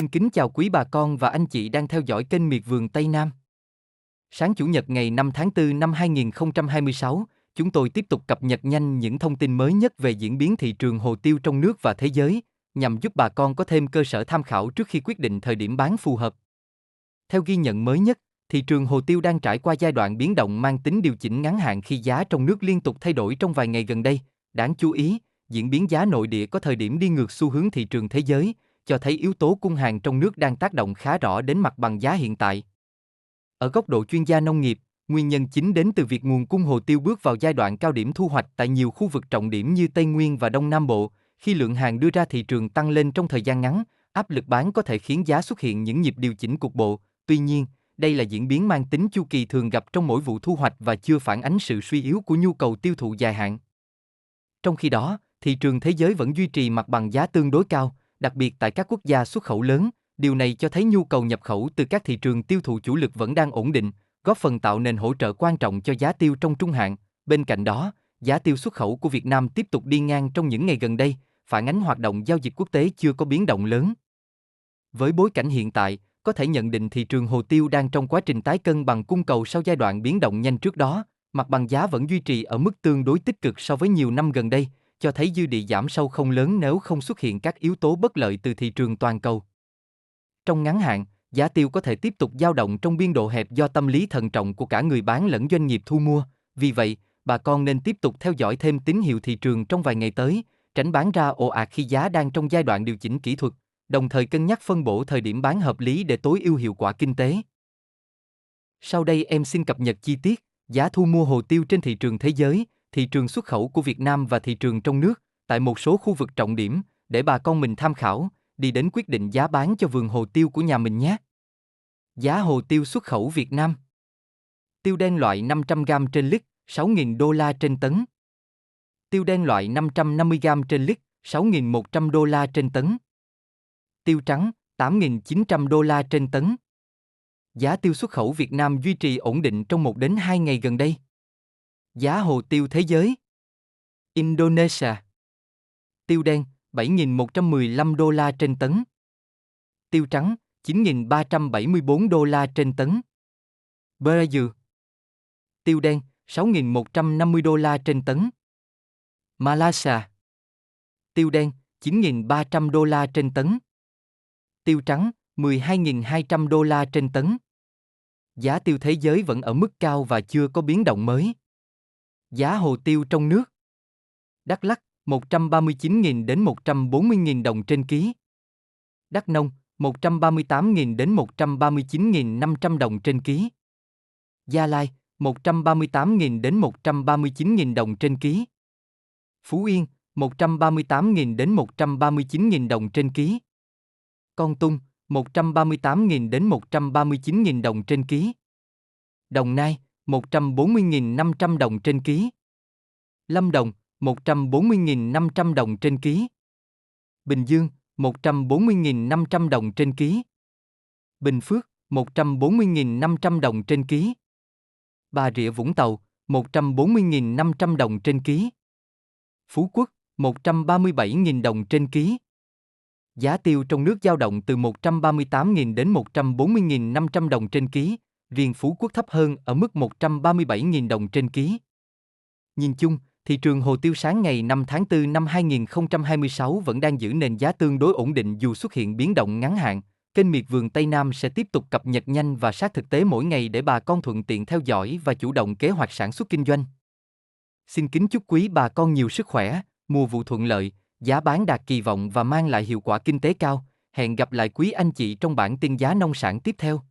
Xin kính chào quý bà con và anh chị đang theo dõi kênh Miệt vườn Tây Nam. Sáng Chủ nhật ngày 5 tháng 4 năm 2026, chúng tôi tiếp tục cập nhật nhanh những thông tin mới nhất về diễn biến thị trường hồ tiêu trong nước và thế giới, nhằm giúp bà con có thêm cơ sở tham khảo trước khi quyết định thời điểm bán phù hợp. Theo ghi nhận mới nhất, thị trường hồ tiêu đang trải qua giai đoạn biến động mang tính điều chỉnh ngắn hạn khi giá trong nước liên tục thay đổi trong vài ngày gần đây. Đáng chú ý, diễn biến giá nội địa có thời điểm đi ngược xu hướng thị trường thế giới, cho thấy yếu tố cung hàng trong nước đang tác động khá rõ đến mặt bằng giá hiện tại. Ở góc độ chuyên gia nông nghiệp, nguyên nhân chính đến từ việc nguồn cung hồ tiêu bước vào giai đoạn cao điểm thu hoạch tại nhiều khu vực trọng điểm như Tây Nguyên và Đông Nam Bộ. Khi lượng hàng đưa ra thị trường tăng lên trong thời gian ngắn, áp lực bán có thể khiến giá xuất hiện những nhịp điều chỉnh cục bộ. Tuy nhiên, đây là diễn biến mang tính chu kỳ thường gặp trong mỗi vụ thu hoạch và chưa phản ánh sự suy yếu của nhu cầu tiêu thụ dài hạn. Trong khi đó, thị trường thế giới vẫn duy trì mặt bằng giá tương đối cao, đặc biệt tại các quốc gia xuất khẩu lớn. Điều này cho thấy nhu cầu nhập khẩu từ các thị trường tiêu thụ chủ lực vẫn đang ổn định, góp phần tạo nền hỗ trợ quan trọng cho giá tiêu trong trung hạn. Bên cạnh đó, giá tiêu xuất khẩu của Việt Nam tiếp tục đi ngang trong những ngày gần đây, phản ánh hoạt động giao dịch quốc tế chưa có biến động lớn. Với bối cảnh hiện tại, có thể nhận định thị trường hồ tiêu đang trong quá trình tái cân bằng cung cầu sau giai đoạn biến động nhanh trước đó. Mặt bằng giá vẫn duy trì ở mức tương đối tích cực so với nhiều năm gần đây, cho thấy dư địa giảm sâu không lớn nếu không xuất hiện các yếu tố bất lợi từ thị trường toàn cầu. Trong ngắn hạn, giá tiêu có thể tiếp tục dao động trong biên độ hẹp do tâm lý thận trọng của cả người bán lẫn doanh nghiệp thu mua. Vì vậy, bà con nên tiếp tục theo dõi thêm tín hiệu thị trường trong vài ngày tới, tránh bán ra ồ ạt khi giá đang trong giai đoạn điều chỉnh kỹ thuật, đồng thời cân nhắc phân bổ thời điểm bán hợp lý để tối ưu hiệu quả kinh tế. Sau đây em xin cập nhật chi tiết giá thu mua hồ tiêu trên thị trường thế giới, thị trường xuất khẩu của Việt Nam và thị trường trong nước, tại một số khu vực trọng điểm, để bà con mình tham khảo, đi đến quyết định giá bán cho vườn hồ tiêu của nhà mình nhé. Giá hồ tiêu xuất khẩu Việt Nam. Tiêu đen loại 500g trên lít, 6.000 đô la trên tấn. Tiêu đen loại 550g trên lít, 6.100 đô la trên tấn. Tiêu trắng, 8.900 đô la trên tấn. Giá tiêu xuất khẩu Việt Nam duy trì ổn định trong 1 đến 2 ngày gần đây. Giá hồ tiêu thế giới. Indonesia. Tiêu đen, 7.115 đô la trên tấn. Tiêu trắng, 9.374 đô la trên tấn. Brazil. Tiêu đen, 6.150 đô la trên tấn. Malaysia. Tiêu đen, 9.300 đô la trên tấn. Tiêu trắng, 12.200 đô la trên tấn. Giá tiêu thế giới vẫn ở mức cao và chưa có biến động mới. Giá hồ tiêu trong nước. Đắk Lắk, 139.000 đến 140.000 đồng trên ký. Đắk Nông, 138.000 đến 139.500 đồng trên ký. Gia Lai, 138.000 đến 139.000 đồng trên ký. Phú Yên, 138.000 đến 139.000 đồng trên ký. Kon Tum, 138.000 đến 139.000 đồng trên ký. Đồng Nai, 140.500 đồng trên ký. Lâm Đồng, 140.500 đồng trên ký. Bình Dương, 140.500 đồng trên ký. Bình Phước, 140.500 đồng trên ký. Bà Rịa Vũng Tàu, 140.500 đồng trên ký. Phú Quốc, 137.000 đồng trên ký. Giá tiêu trong nước dao động từ 138.000 đến 140.500 đồng trên ký, riêng Phú Quốc thấp hơn ở mức 137.000 đồng trên ký. Nhìn chung, thị trường hồ tiêu sáng ngày 5 tháng 4 năm 2026 vẫn đang giữ nền giá tương đối ổn định dù xuất hiện biến động ngắn hạn. Kênh Miệt vườn Tây Nam sẽ tiếp tục cập nhật nhanh và sát thực tế mỗi ngày để bà con thuận tiện theo dõi và chủ động kế hoạch sản xuất kinh doanh. Xin kính chúc quý bà con nhiều sức khỏe, mùa vụ thuận lợi, giá bán đạt kỳ vọng và mang lại hiệu quả kinh tế cao. Hẹn gặp lại quý anh chị trong bản tin giá nông sản tiếp theo.